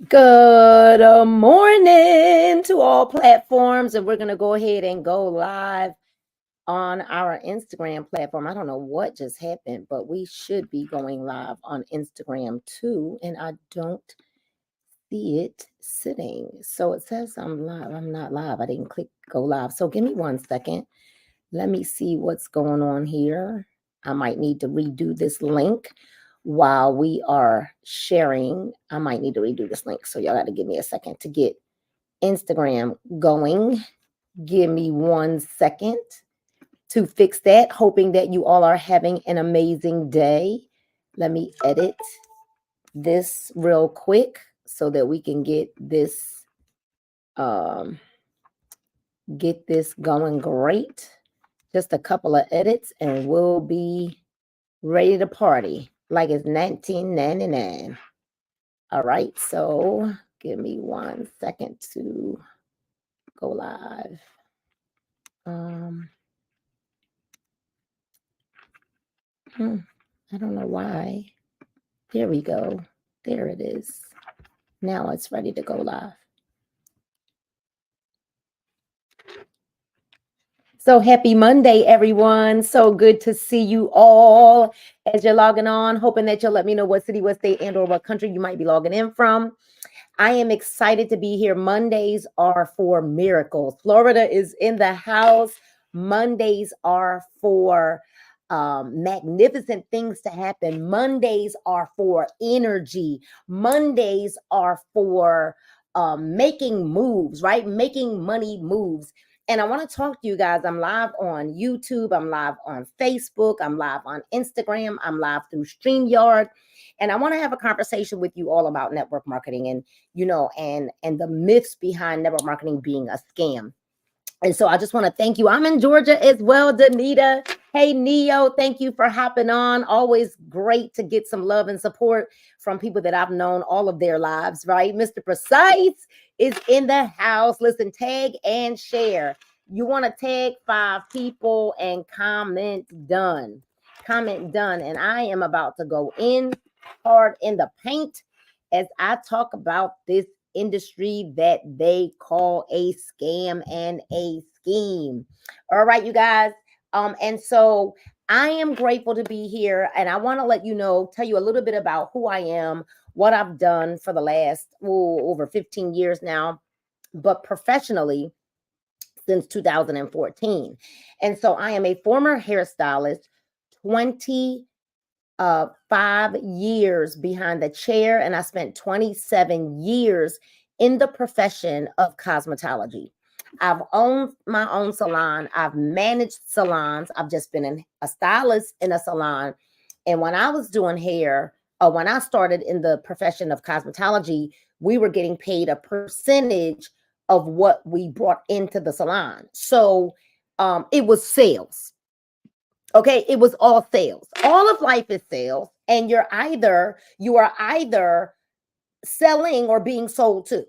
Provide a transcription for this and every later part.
Good morning to all platforms, and we're going to go ahead and go live on our Instagram platform. I don't know what just happened, but we should be going live on Instagram too, and I don't see it sitting. So it says I'm live. I'm not live. I didn't click go live. So give me 1 second. Let me see what's going on here. I might need to redo this link while we are sharing. I might need to redo this link. So y'all got to give me a second to get Instagram going. Give me 1 second to fix that, hoping that you all are having an amazing day. Let me edit this real quick so that we can get this going great. Just a couple of edits and we'll be ready to party like it's 1999. All right, so give me 1 second to go live. I don't know why. There we go. There it is. Now it's ready to go live. So happy Monday, everyone. So good to see you all as you're logging on, hoping that you'll let me know what city, what state, and or what country you might be logging in from. I am excited to be here. Mondays are for miracles. Florida is in the house. Mondays are for magnificent things to happen. Mondays are for energy. Mondays are for making moves, right? Making money moves. And I want to talk to you guys. I'm live on YouTube. I'm live on Facebook. I'm live on Instagram. I'm live through StreamYard. And I want to have a conversation with you all about network marketing and, and the myths behind network marketing being a scam. And so I just want to thank you. I'm in Georgia as well, Danita. Hey, Neo, thank you for hopping on. Always great to get some love and support from people that I've known all of their lives, right? Mr. Precise is in the house. Listen, tag and share. You want to tag 5 people and comment done. Comment done. And I am about to go in hard in the paint as I talk about this industry that they call a scam and a scheme. All right, you guys. And so I am grateful to be here, and I want to let you know, tell you a little bit about who I am, what I've done for the last over 15 years now, but professionally since 2014. And so I am a former hairstylist, 5 years behind the chair, and I spent 27 years in the profession of cosmetology. I've owned my own salon. I've managed salons. I've just been a stylist in a salon. And when I was doing hair, when I started in the profession of cosmetology, we were getting paid a percentage of what we brought into the salon. So it was sales. Okay, it was all sales. All of life is sales, and you are either selling or being sold to.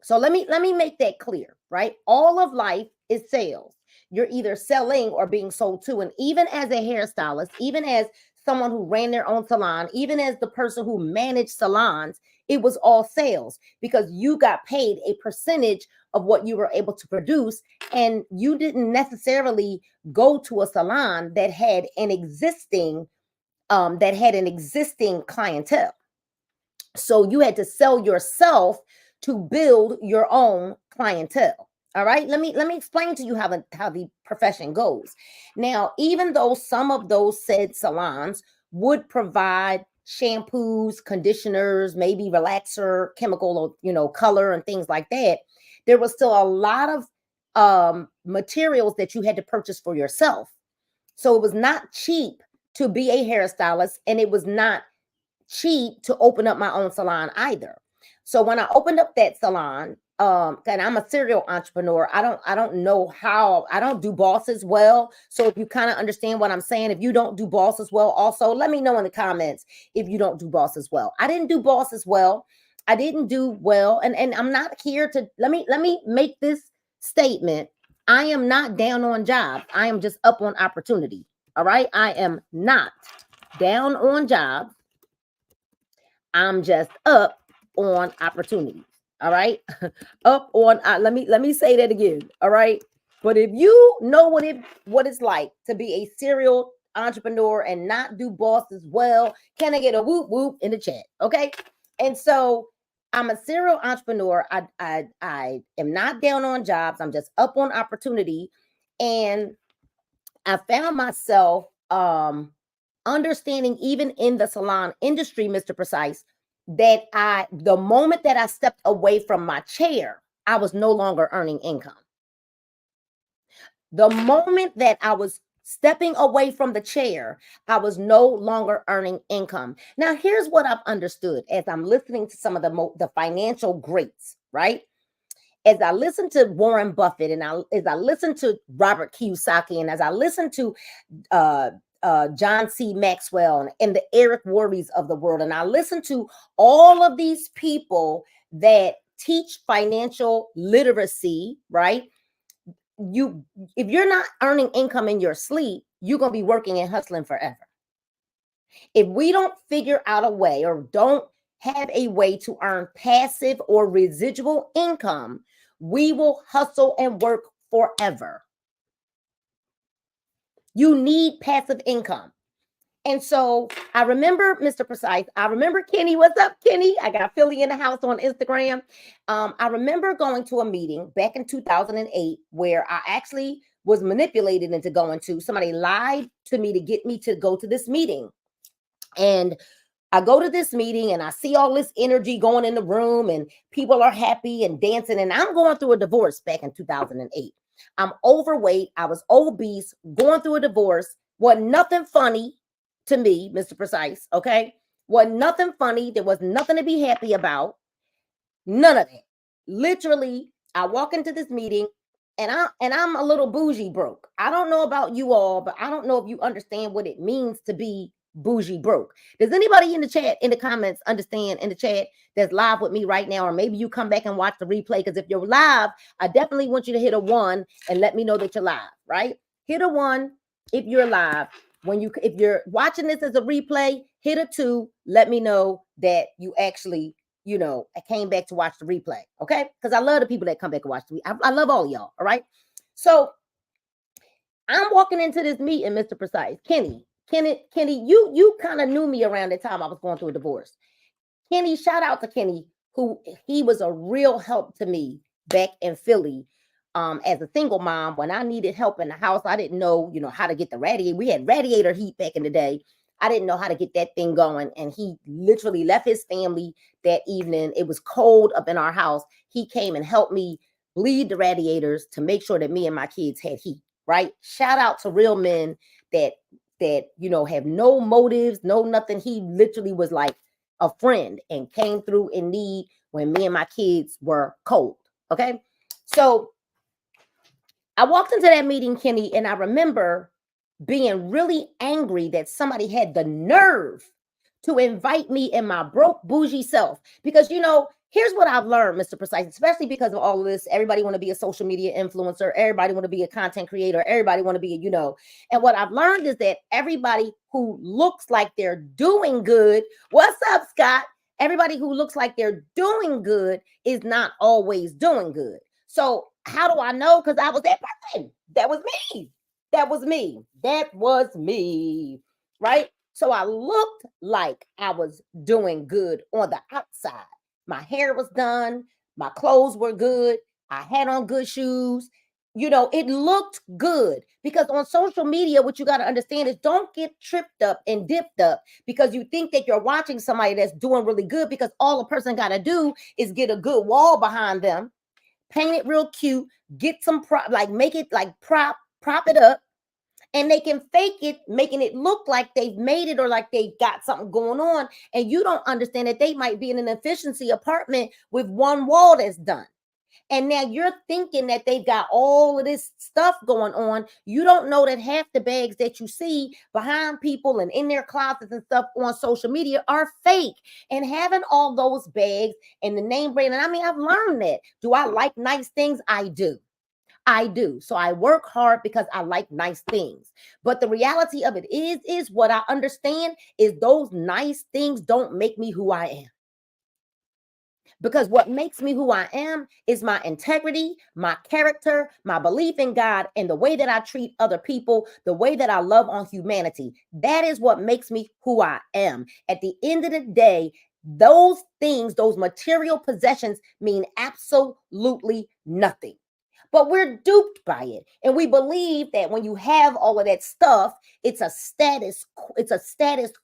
So let me make that clear, right? All of life is sales. You're either selling or being sold to. And even as a hairstylist, even as someone who ran their own salon, even as the person who managed salons, it was all sales because you got paid a percentage of what you were able to produce. And you didn't necessarily go to a salon that had an existing clientele. So you had to sell yourself to build your own clientele. All right, let me explain to you how the profession goes. Now, even though some of those said salons would provide shampoos, conditioners, maybe relaxer, chemical, color and things like that, there was still a lot of materials that you had to purchase for yourself. So it was not cheap to be a hairstylist, and it was not cheap to open up my own salon either. So when I opened up that salon, and I'm a serial entrepreneur, I don't know how. I don't do bosses well. So if you kind of understand what I'm saying, if you don't do bosses well, also let me know in the comments if you don't do bosses well. I didn't do bosses well. I didn't do well, and I'm not here to let me make this statement. I am not down on jobs. I am just up on opportunity. All right, I am not down on jobs. I'm just up on opportunities. All right. Up on let me say that again. All right. But if you know what it's like to be a serial entrepreneur and not do boss as well, can I get a whoop whoop in the chat? Okay. And so I'm a serial entrepreneur. I am not down on jobs. I'm just up on opportunity. And I found myself understanding even in the salon industry, Mr. Precise, that the moment that I stepped away from my chair, I was no longer earning income. The moment that I was stepping away from the chair, I was no longer earning income. Now, here's what I've understood as I'm listening to some of the financial greats, right? As I listen to Warren Buffett and as I listen to Robert Kiyosaki and as I listen to John C. Maxwell and the Eric Worreys of the world, and I listen to all of these people that teach financial literacy, right? If you're not earning income in your sleep, you're going to be working and hustling forever. If we don't figure out a way or don't have a way to earn passive or residual income, we will hustle and work forever. You need passive income. And so I remember, Mr. Precise, I remember Kenny. What's up, Kenny? I got Philly in the house on Instagram. I remember going to a meeting back in 2008 where I actually was manipulated into going to. Somebody lied to me to get me to go to this meeting. And I go to this meeting and I see all this energy going in the room and people are happy and dancing. And I'm going through a divorce back in 2008. I'm overweight. I was obese, going through a divorce. Wasn't nothing funny to me, Mr. Precise. Okay. Wasn't nothing funny. There was nothing to be happy about. None of that. Literally, I walk into this meeting and I'm a little bougie broke. I don't know about you all, but I don't know if you understand what it means to be bougie broke. Does anybody in the chat, in the comments, understand in the chat that's live with me right now? Or maybe you come back and watch the replay, because if you're live, I definitely want you to hit a 1 and let me know that you're live, right? Hit a 1 if you're live. If you're watching this as a replay, hit a 2. Let me know that you actually, I came back to watch the replay, okay? Because I love the people that come back and watch the replay. I love all of y'all, all right? So I'm walking into this meeting, Mr. Precise. Kenny, you kind of knew me around the time I was going through a divorce. Kenny, shout out to Kenny, he was a real help to me back in Philly. As a single mom, when I needed help in the house, I didn't know, how to get the radiator. We had radiator heat back in the day. I didn't know how to get that thing going. And he literally left his family that evening. It was cold up in our house. He came and helped me bleed the radiators to make sure that me and my kids had heat, right? Shout out to real men that have no motives, no nothing. He literally was like a friend and came through in need when me and my kids were cold. Okay. So I walked into that meeting, Kenny, and I remember being really angry that somebody had the nerve to invite me and my broke bougie self. Because, here's what I've learned, Mr. Precise, especially because of all of this. Everybody want to be a social media influencer. Everybody want to be a content creator. Everybody want to be and what I've learned is that everybody who looks like they're doing good, what's up, Scott? Everybody who looks like they're doing good is not always doing good. So how do I know? Because I was that person. That was me. That was me. That was me. Right? So I looked like I was doing good on the outside. My hair was done. My clothes were good. I had on good shoes. It looked good, because on social media, what you got to understand is don't get tripped up and dipped up because you think that you're watching somebody that's doing really good, because all a person got to do is get a good wall behind them, paint it real cute, get some make it like prop it up, and they can fake it, making it look like they've made it or like they got something going on. And you don't understand that they might be in an efficiency apartment with one wall that's done. And now you're thinking that they've got all of this stuff going on. You don't know that half the bags that you see behind people and in their closets and stuff on social media are fake. And having all those bags and the name brand, and I've learned that. Do I like nice things? I do. So I work hard because I like nice things. But the reality of it is what I understand is those nice things don't make me who I am. Because what makes me who I am is my integrity, my character, my belief in God, and the way that I treat other people, the way that I love on humanity. That is what makes me who I am. At the end of the day, those things, those material possessions mean absolutely nothing. But we're duped by it. And we believe that when you have all of that stuff, it's a status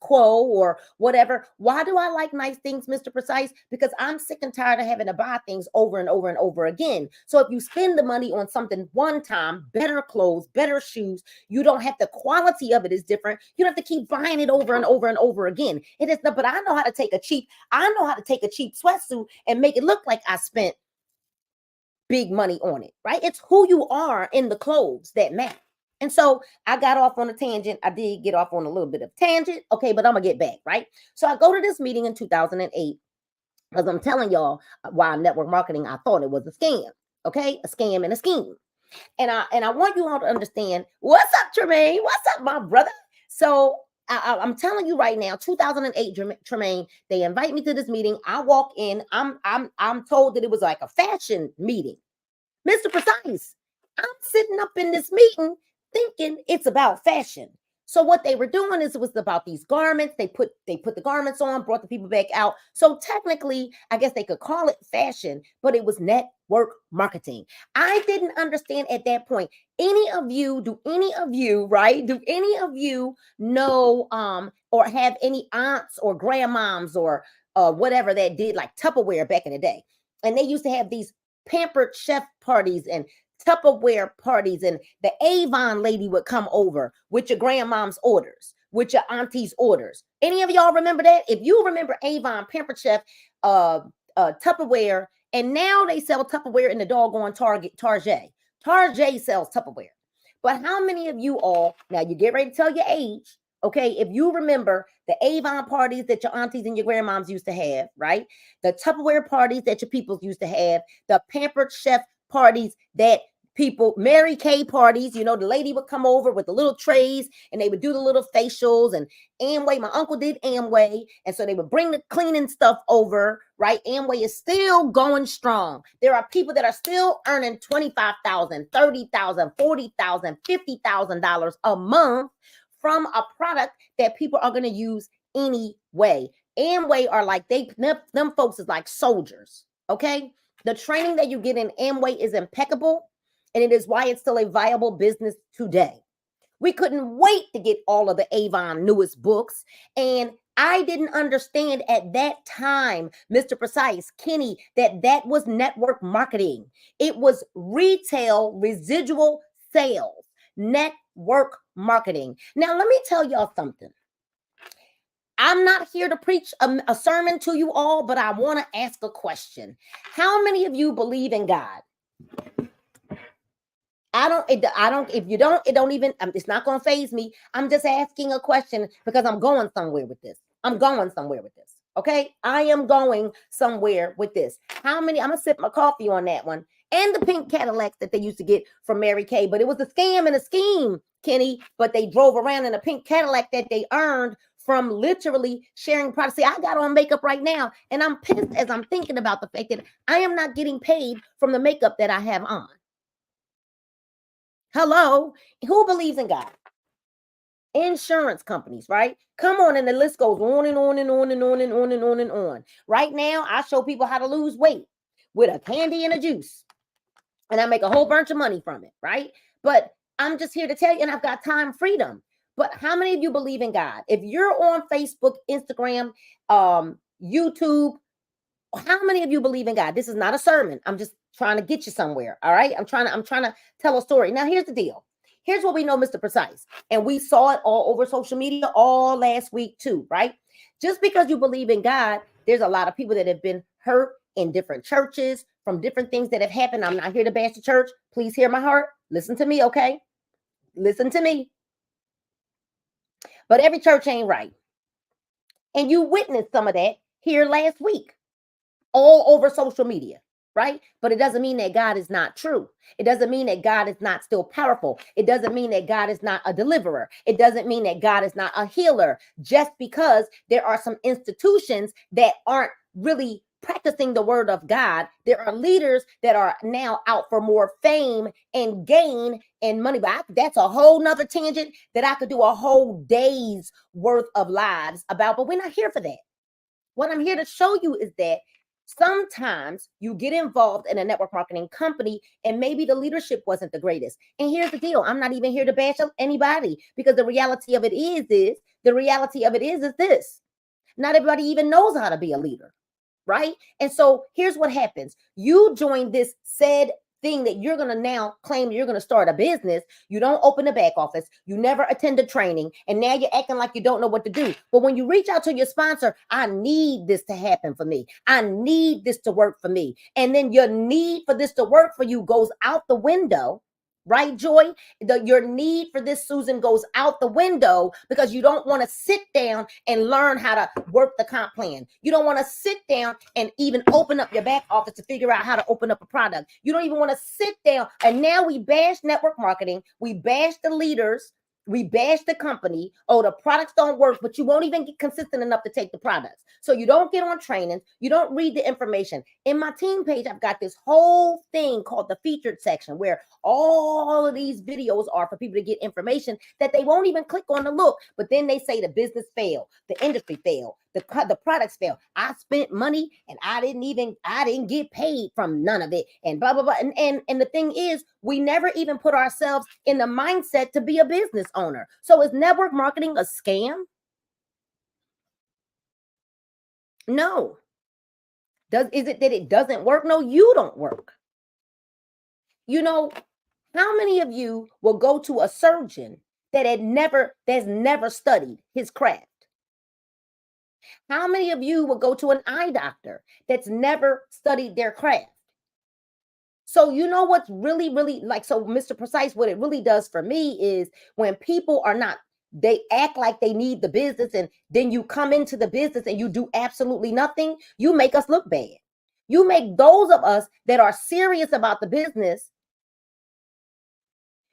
quo or whatever. Why do I like nice things, Mr. Precise? Because I'm sick and tired of having to buy things over and over and over again. So if you spend the money on something one time, better clothes, better shoes, you don't have, the quality of it is different. You don't have to keep buying it over and over and over again. It is not, but I know how to take a cheap sweatsuit and make it look like I spent big money on it, right? It's who you are in the clothes that matter. And so I got off on a tangent. I did get off on a little bit of tangent. Okay, but I'm going to get back, right? So I go to this meeting in 2008 because I'm telling y'all why network marketing, I thought it was a scam. Okay, a scam and a scheme. And I want you all to understand, what's up, Tremaine? What's up, my brother? So I'm telling you right now, 2008, Tremaine, they invite me to this meeting. I walk in. I'm told that it was like a fashion meeting. Mr. Precise, I'm sitting up in this meeting thinking it's about fashion. So what they were doing is it was about these garments. They put the garments on, brought the people back out. So technically, I guess they could call it fashion, but it was network marketing. I didn't understand at that point. Do any of you know or have any aunts or grandmoms or whatever that did like Tupperware back in the day? And they used to have these pampered chef parties and Tupperware parties, and the Avon lady would come over with your grandmom's orders, with your auntie's orders. Any of y'all remember that? If you remember Avon, Pampered Chef, Tupperware, and now they sell Tupperware in the doggone Target. Target sells Tupperware. But how many of you all, now you get ready to tell your age, okay, if you remember the Avon parties that your aunties and your grandmoms used to have, right? The Tupperware parties that your people used to have, the Pampered Chef parties that people, Mary Kay parties, the lady would come over with the little trays and they would do the little facials, and Amway, my uncle did Amway. And so they would bring the cleaning stuff over, right? Amway is still going strong. There are people that are still earning $25,000, $30,000, $40,000, $50,000 a month from a product that people are going to use anyway. Amway are like, them folks is like soldiers, okay? The training that you get in Amway is impeccable, and it is why it's still a viable business today. We couldn't wait to get all of the Avon newest books, and I didn't understand at that time, Mr. Precise, Kenny, that was network marketing. It was retail residual sales, network marketing. Now, let me tell y'all something. I'm not here to preach a sermon to you all, but I want to ask a question. How many of you believe in God? If you don't, it don't even, it's not going to faze me. I'm just asking a question because I'm going somewhere with this. Okay. I am going somewhere with this. How many, I'm going to sip my coffee on that one. And the pink Cadillacs that they used to get from Mary Kay, but it was a scam and a scheme, Kenny, but they drove around in a pink Cadillac that they earned from literally sharing products. See, I got on makeup right now, and I'm pissed as I'm thinking about the fact that I am not getting paid from the makeup that I have on. Hello, who believes in God? Insurance companies, right? Come on, and the list goes on and on and on and on and on and on and on. Right now, I show people how to lose weight with a candy and a juice, and I make a whole bunch of money from it, right? But I'm just here to tell you, and I've got time freedom. But how many of you believe in God? If you're on Facebook, Instagram, YouTube, how many of you believe in God? This is not a sermon. I'm just trying to get you somewhere. All right. I'm trying to tell a story. Now, here's the deal. Here's what we know, Mr. Precise. And we saw it all over social media all last week too, right? Just because you believe in God, there's a lot of people that have been hurt in different churches from different things that have happened. I'm not here to bash the church. Please hear my heart. Listen to me, okay? Listen to me. But every church ain't right. And you witnessed some of that here last week, all over social media, right? But it doesn't mean that God is not true. It doesn't mean that God is not still powerful. It doesn't mean that God is not a deliverer. It doesn't mean that God is not a healer, just because there are some institutions that aren't really practicing the word of God. There are leaders that are now out for more fame and gain and money. But that's a whole nother tangent that I could do a whole day's worth of lives about, but we're not here for that. What I'm here to show you is that sometimes you get involved in a network marketing company and maybe the leadership wasn't the greatest. And here's the deal. I'm not even here to bash anybody, because the reality of it is this. Not everybody even knows how to be a leader, right? And so here's what happens. You join this said thing that you're going to now claim you're going to start a business. You don't open the back office. You never attend a training. And now you're acting like you don't know what to do. But when you reach out to your sponsor, I need this to happen for me. I need this to work for me. And then your need for this to work for you goes out the window. Right, Joy? Your need for this, Susan, goes out the window because you don't want to sit down and learn how to work the comp plan. You don't want to sit down and even open up your back office to figure out how to open up a product. You don't even want to sit down. And now we bash network marketing. We bash the leaders. We bash the company. Oh, the products don't work, but you won't even get consistent enough to take the products. So you don't get on trainings. You don't read the information. In my team page, I've got this whole thing called the featured section where all of these videos are for people to get information that they won't even click on to look. But then they say the business failed, the industry failed, the products failed. I spent money and I didn't get paid from none of it, and blah, blah, blah. And the thing is, we never even put ourselves in the mindset to be a business owner. So is network marketing a scam? No. Is it that it doesn't work? No, you don't work. You know, how many of you will go to a surgeon that's never studied his craft? How many of you will go to an eye doctor that's never studied their craft? So you know what's really, really like, so Mr. Precise, what it really does for me is when people are not, they act like they need the business, and then you come into the business and you do absolutely nothing, you make us look bad. You make those of us that are serious about the business,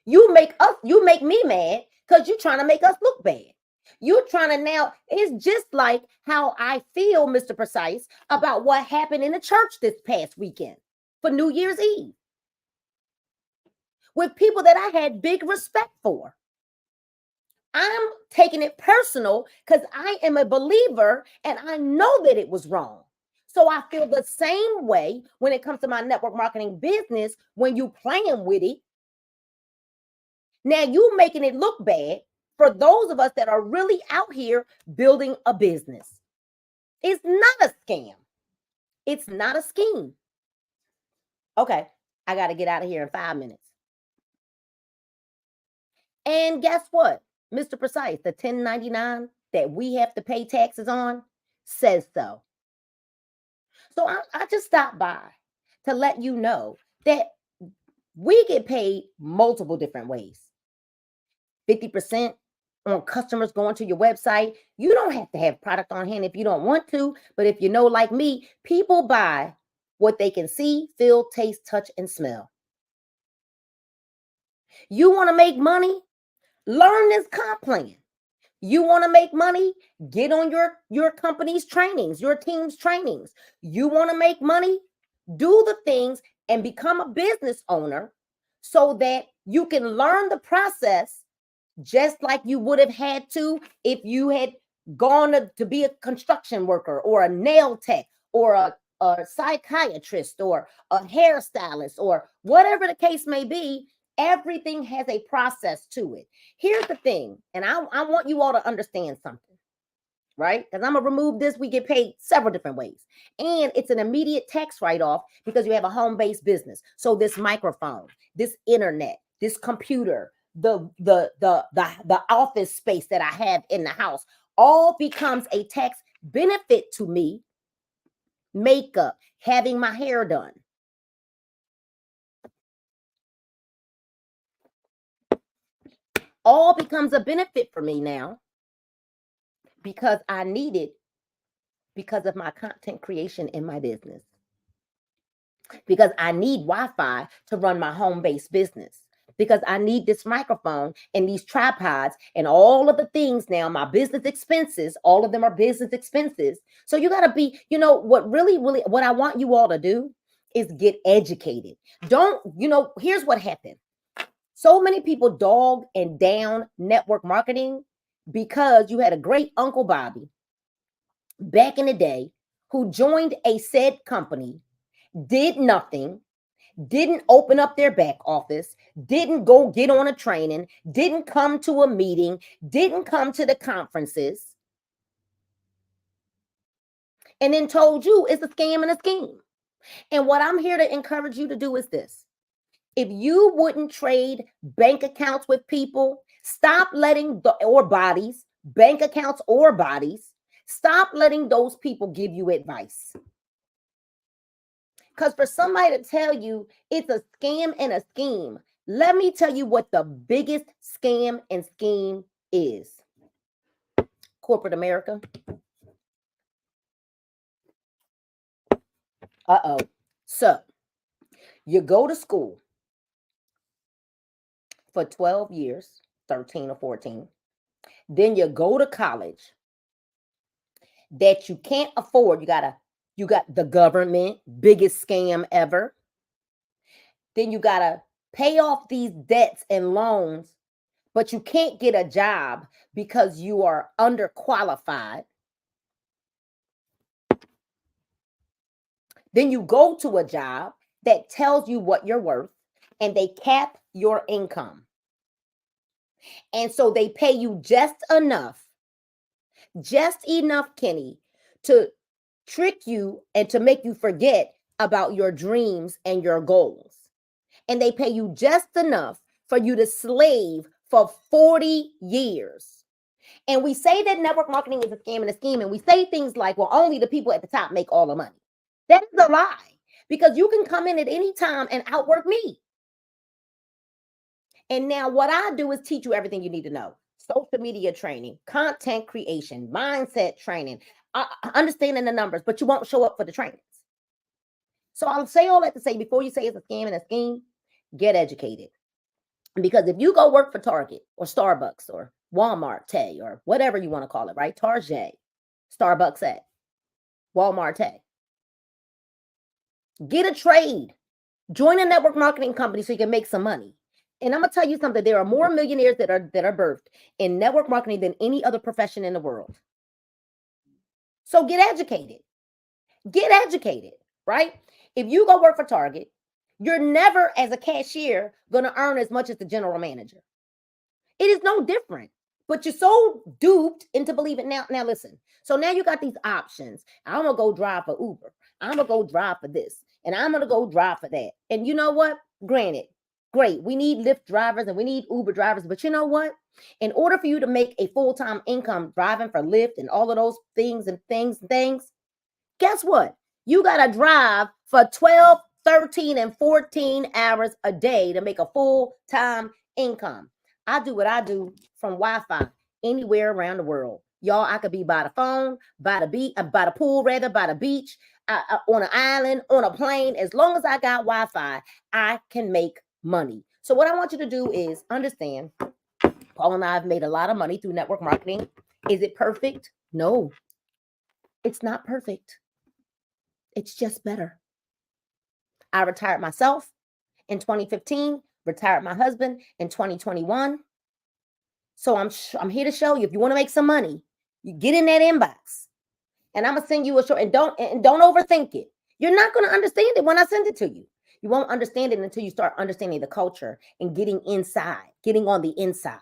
you make me mad because you're trying to make us look bad. You're trying to now, it's just like how I feel, Mr. Precise, about what happened in the church this past weekend for New Year's Eve with people that I had big respect for. I'm taking it personal because I am a believer and I know that it was wrong. So I feel the same way when it comes to my network marketing business. When you playing with it, now you making it look bad for those of us that are really out here building a business. It's not a scam. It's not a scheme. Okay, I got to get out of here in 5 minutes. And guess what? Mr. Precise, the 1099 that we have to pay taxes on says so. So I just stopped by to let you know that we get paid multiple different ways. 50% on customers going to your website. You don't have to have product on hand if you don't want to, but if you know, like me, people buy what they can see, feel, taste, touch, and smell. You want to make money? Learn this comp plan. You want to make money? Get on your company's trainings, your team's trainings. You want to make money? Do the things and become a business owner so that you can learn the process just like you would have had to if you had gone to be a construction worker or a nail tech or a psychiatrist or a hairstylist or whatever the case may be. Everything has a process to it. Here's the thing, and I want you all to understand something, right? Because I'm going to remove this. We get paid several different ways. And it's an immediate tax write-off because you have a home-based business. So this microphone, this internet, this computer, the office space that I have in the house, all becomes a tax benefit to me. Makeup, having my hair done. All becomes a benefit for me now because I need it because of my content creation in my business. Because I need Wi-Fi to run my home-based business. because I need this microphone and these tripods and all of the things now, my business expenses, all of them are business expenses. So you got to be, what really, what I want you all to do is get educated. Don't, here's what happened. So many people dog and down network marketing because you had a great Uncle Bobby back in the day who joined a said company, did nothing, didn't open up their back office, didn't go get on a training, didn't come to a meeting, didn't come to the conferences, and then told you it's a scam and a scheme. And what I'm here to encourage you to do is this. If you wouldn't trade bank accounts with people, stop letting bank accounts or bodies, stop letting those people give you advice. Because for somebody to tell you it's a scam and a scheme, let me tell you what the biggest scam and scheme is. Corporate America. So you go to school for 12 years, 13 or 14. Then you go to college that you can't afford. You got the government, biggest scam ever. Then you got to pay off these debts and loans, but you can't get a job because you are underqualified. Then you go to a job that tells you what you're worth and they cap your income. And so they pay you just enough, Kenny, to trick you and to make you forget about your dreams and your goals. And they pay you just enough for you to slave for 40 years. And we say that network marketing is a scam and a scheme. And we say things like, well, only the people at the top make all the money. That is a lie, because you can come in at any time and outwork me. And now what I do is teach you everything you need to know. Social media training, content creation, mindset training, understanding the numbers, but you won't show up for the trainings. So I'll say all that to say, before you say it's a scam and a scheme, get educated. Because if you go work for Target or Starbucks or Walmart, or whatever you want to call it, right? Target, Starbucks, Walmart, get a trade, join a network marketing company so you can make some money. And I'm gonna tell you something: there are more millionaires that are birthed in network marketing than any other profession in the world. So get educated. Get educated, right? If you go work for Target, you're never, as a cashier, gonna earn as much as the general manager. It is no different. But you're so duped into believing now. Now listen. So now you got these options. I'm gonna go drive for Uber. I'm gonna go drive for this, and I'm gonna go drive for that. And you know what? Granted, great. We need Lyft drivers and we need Uber drivers. But you know what? In order for you to make a full-time income driving for Lyft and all of those things, guess what? You got to drive for 12, 13, and 14 hours a day to make a full-time income. I do what I do from Wi-Fi anywhere around the world. Y'all, I could be by the phone, by the pool, by the beach, on an island, on a plane. As long as I got Wi-Fi, I can make money. So what I want you to do is understand, Paul and I have made a lot of money through network marketing. Is it perfect? No, it's not perfect. It's just better. I retired myself in 2015, retired my husband in 2021. So I'm here to show you, if you want to make some money, you get in that inbox and I'm going to send you a short, and don't overthink it. You're not going to understand it when I send it to you. You won't understand it until you start understanding the culture and getting inside, getting on the inside,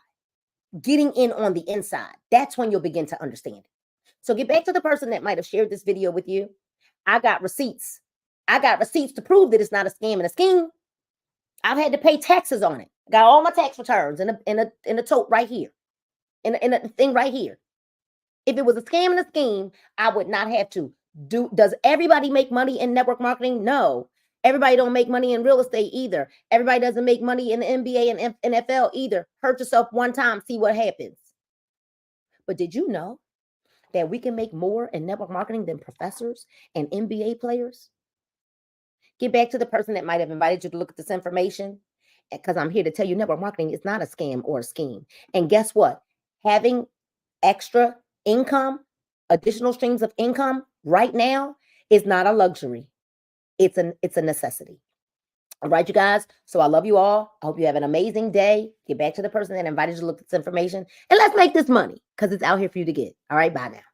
getting in on the inside. That's when you'll begin to understand it. So get back to the person that might have shared this video with you. I got receipts. I got receipts to prove that it's not a scam and a scheme. I've had to pay taxes on it. Got all my tax returns in a tote right here, in a thing right here. If it was a scam and a scheme, I would not have to do. Does everybody make money in network marketing? No. Everybody don't make money in real estate either. Everybody doesn't make money in the NBA and NFL either. Hurt yourself one time, see what happens. But did you know that we can make more in network marketing than professors and NBA players? Get back to the person that might have invited you to look at this information. because I'm here to tell you network marketing is not a scam or a scheme. And guess what? Having extra income, additional streams of income right now is not a luxury. It's a necessity. All right, you guys. So I love you all. I hope you have an amazing day. Get back to the person that invited you to look at this information, and let's make this money because it's out here for you to get. All right, bye now.